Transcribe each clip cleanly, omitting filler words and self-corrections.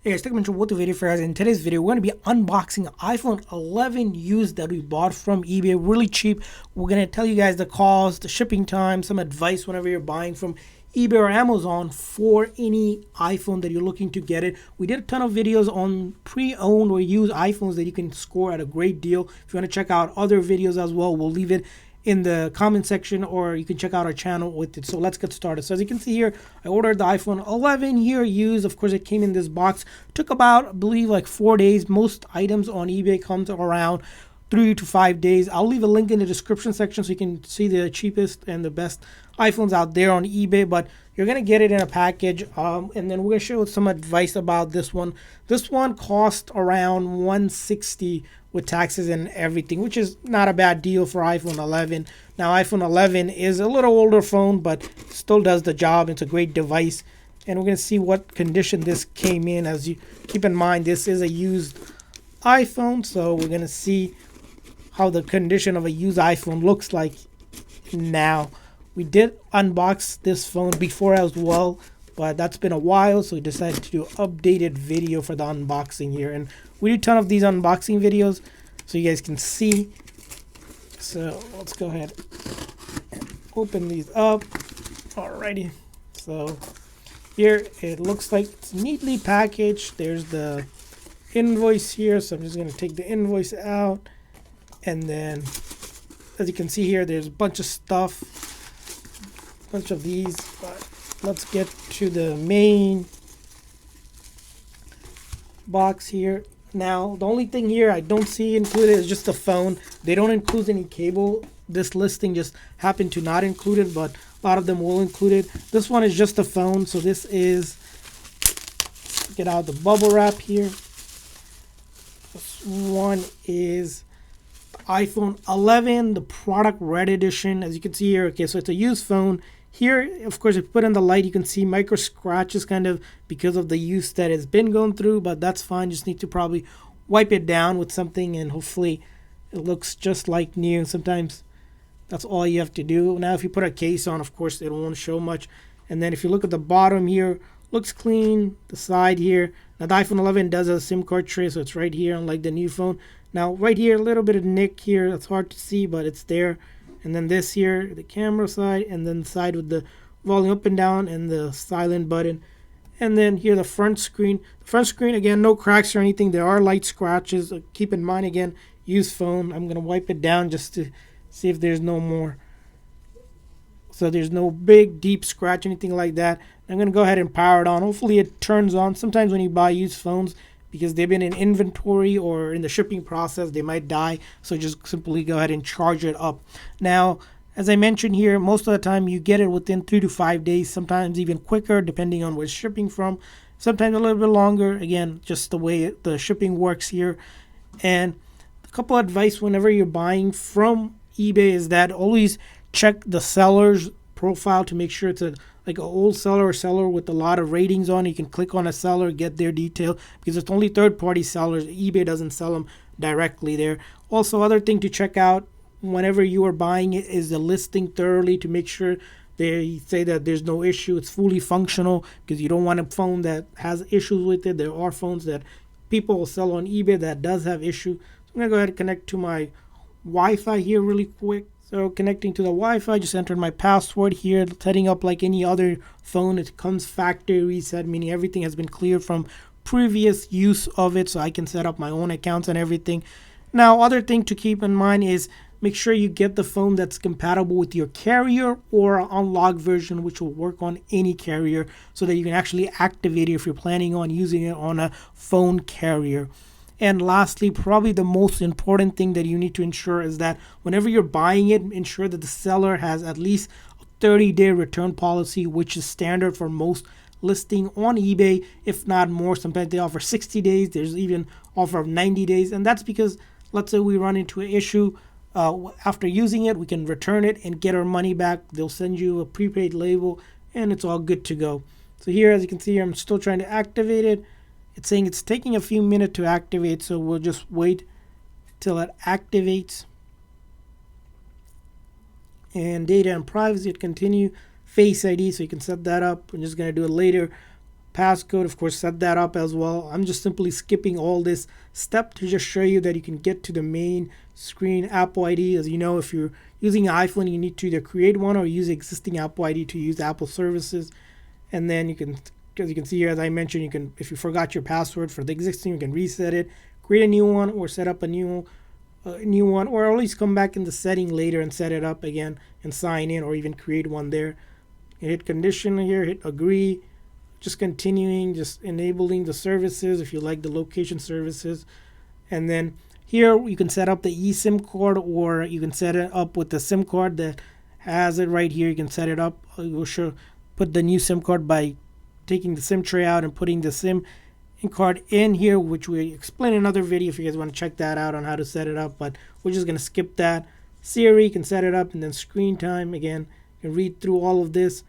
Hey guys, Technomentary with the video for you guys. In today's video, we're going to be unboxing iPhone 11 used that we bought from eBay, really cheap. We're going to tell you guys the cost, the shipping time, some advice whenever you're buying from eBay or Amazon for any iPhone that you're looking to get it. We did a ton of videos on pre-owned or used iPhones that you can score at a great deal. If you want to check out other videos as well, we'll leave it in the comment section, or you can check out our channel with it. So let's get started. So as you can see here, I ordered the iPhone 11 here used. Of course, it came in this box. Took about, I believe, like 4 days. Most items on eBay comes around 3 to 5 days. I'll leave a link in the description section so you can see the cheapest and the best iPhones out there on eBay, but you're gonna get it in a package, and then we're gonna show some advice about this one. This one cost around $160 with taxes and everything, which is not a bad deal for iPhone 11. Now iPhone 11 is a little older phone, but still does the job. It's a great device, and we're gonna see what condition this came in. As you keep in mind, this is a used iPhone, so we're gonna see how the condition of a used iPhone looks like now. We did unbox this phone before as well, but that's been a while, so we decided to do an updated video for the unboxing here. And we do a ton of these unboxing videos so you guys can see. So let's go ahead and open these up. Alrighty. So here it looks like it's neatly packaged. There's the invoice here, so I'm just going to take the invoice out. And then, as you can see here, there's a bunch of stuff. Bunch of these, but let's get to the main box here. Now the only thing here I don't see included is just the phone. They don't include any cable. This listing just happened to not include it, but a lot of them will include it. This one is just the phone, so this is, get out the bubble wrap here. This one is iPhone 11, the product red edition. As you can see here, okay, so it's a used phone. Here, of course, if you put in the light, you can see micro scratches kind of because of the use that it's been going through, but that's fine. Just need to probably wipe it down with something, and hopefully it looks just like new. Sometimes that's all you have to do. Now, if you put a case on, of course, it won't show much. And then if you look at the bottom here, looks clean. The side here. Now, the iPhone 11 does a SIM card tray, so it's right here, unlike the new phone. Now, right here, a little bit of nick here. It's hard to see, but it's there. And then this here, the camera side, and then the side with the volume up and down and the silent button. And then here, the front screen. The front screen, again, no cracks or anything. There are light scratches. Keep in mind, again, used phone. I'm going to wipe it down just to see if there's no more. So there's no big, deep scratch, anything like that. I'm going to go ahead and power it on. Hopefully it turns on. Sometimes when you buy used phones, because they've been in inventory or in the shipping process, they might die. So just simply go ahead and charge it up. Now, as I mentioned here, most of the time you get it within 3 to 5 days, sometimes even quicker, depending on where it's shipping from. Sometimes a little bit longer. Again, just the way the shipping works here. And a couple of advice whenever you're buying from eBay is that always check the seller's profile to make sure it's like an old seller or seller with a lot of ratings on it. You can click on a seller, get their detail, because it's only third-party sellers. eBay doesn't sell them directly there. Also, other thing to check out whenever you are buying it is the listing thoroughly to make sure they say that there's no issue, it's fully functional, because you don't want a phone that has issues with it. There are phones that people will sell on eBay that does have issues. So I'm going to go ahead and connect to my Wi-Fi here really quick. So connecting to the Wi-Fi, just entered my password here, setting up like any other phone. It comes factory reset, meaning everything has been cleared from previous use of it, so I can set up my own accounts and everything. Now, other thing to keep in mind is make sure you get the phone that's compatible with your carrier or an unlocked version, which will work on any carrier, so that you can actually activate it if you're planning on using it on a phone carrier. And lastly, probably the most important thing that you need to ensure is that whenever you're buying it, ensure that the seller has at least a 30-day return policy, which is standard for most listing on eBay, if not more. Sometimes they offer 60 days. There's even offer of 90 days. And that's because, let's say we run into an issue after using it, we can return it and get our money back. They'll send you a prepaid label, and it's all good to go. So here, as you can see here, I'm still trying to activate it. It's saying it's taking a few minutes to activate, so we'll just wait till it activates. And data and privacy, continue. Face ID, so you can set that up. I'm just going to do it later. passcode, of course, set that up as well. I'm just simply skipping all this step to just show you that you can get to the main screen. Apple ID, as you know, if you're using an iPhone, you need to either create one or use existing Apple ID to use Apple services. And then you can, as you can see here, as I mentioned, you can, if you forgot your password for the existing, you can reset it, create a new one, or set up a new one, or at least come back in the setting later and set it up again and sign in, or even create one there. You hit condition here, hit agree, just continuing, just enabling the services if you like the location services. And then here you can set up the eSIM card, or you can set it up with the SIM card that has it right here. You can set it up. We'll put the new SIM card by taking the SIM tray out and putting the SIM card in here, which we explain in another video if you guys want to check that out on how to set it up, but we're just going to skip that. Siri can set it up, and then screen time, again, you can read through all of this,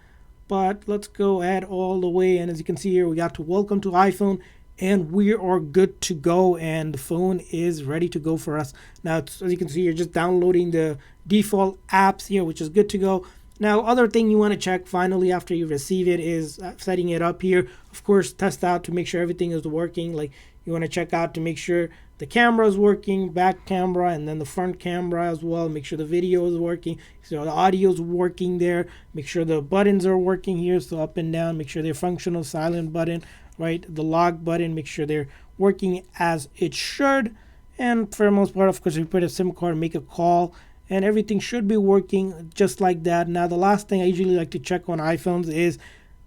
but let's go ahead all the way. And as you can see here, we got to welcome to iPhone, and we are good to go, and the phone is ready to go for us. Now, as you can see, you're just downloading the default apps here, which is good to go. Now, other thing you want to check finally after you receive it is setting it up here. Of course, test out to make sure everything is working. Like, you want to check out to make sure the camera is working, back camera, and then the front camera as well. Make sure the video is working, so the audio is working there. Make sure the buttons are working here, so up and down. Make sure they're functional. Silent button, right? The lock button. Make sure they're working as it should. And for the most part, of course, if you put a SIM card, make a call, and everything should be working just like that. Now, the last thing I usually like to check on iPhones is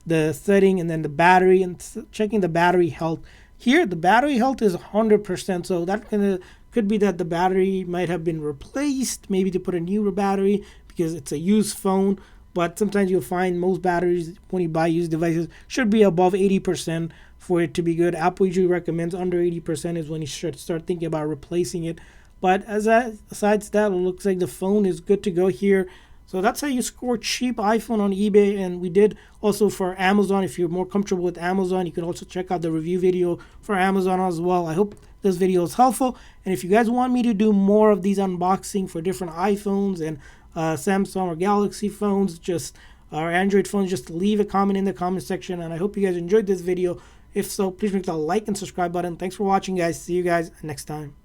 the setting and then the battery, and checking the battery health. Here, the battery health is 100%, so that could be that the battery might have been replaced, maybe to put a newer battery because it's a used phone. But sometimes you'll find most batteries when you buy used devices should be above 80% for it to be good. Apple usually recommends under 80% is when you should start thinking about replacing it. But besides that, it looks like the phone is good to go here. So that's how you score cheap iPhone on eBay. And we did also for Amazon. If you're more comfortable with Amazon, you can also check out the review video for Amazon as well. I hope this video is helpful. And if you guys want me to do more of these unboxing for different iPhones and Samsung or Galaxy phones, or Android phones, just leave a comment in the comment section. And I hope you guys enjoyed this video. If so, please make the like and subscribe button. Thanks for watching, guys. See you guys next time.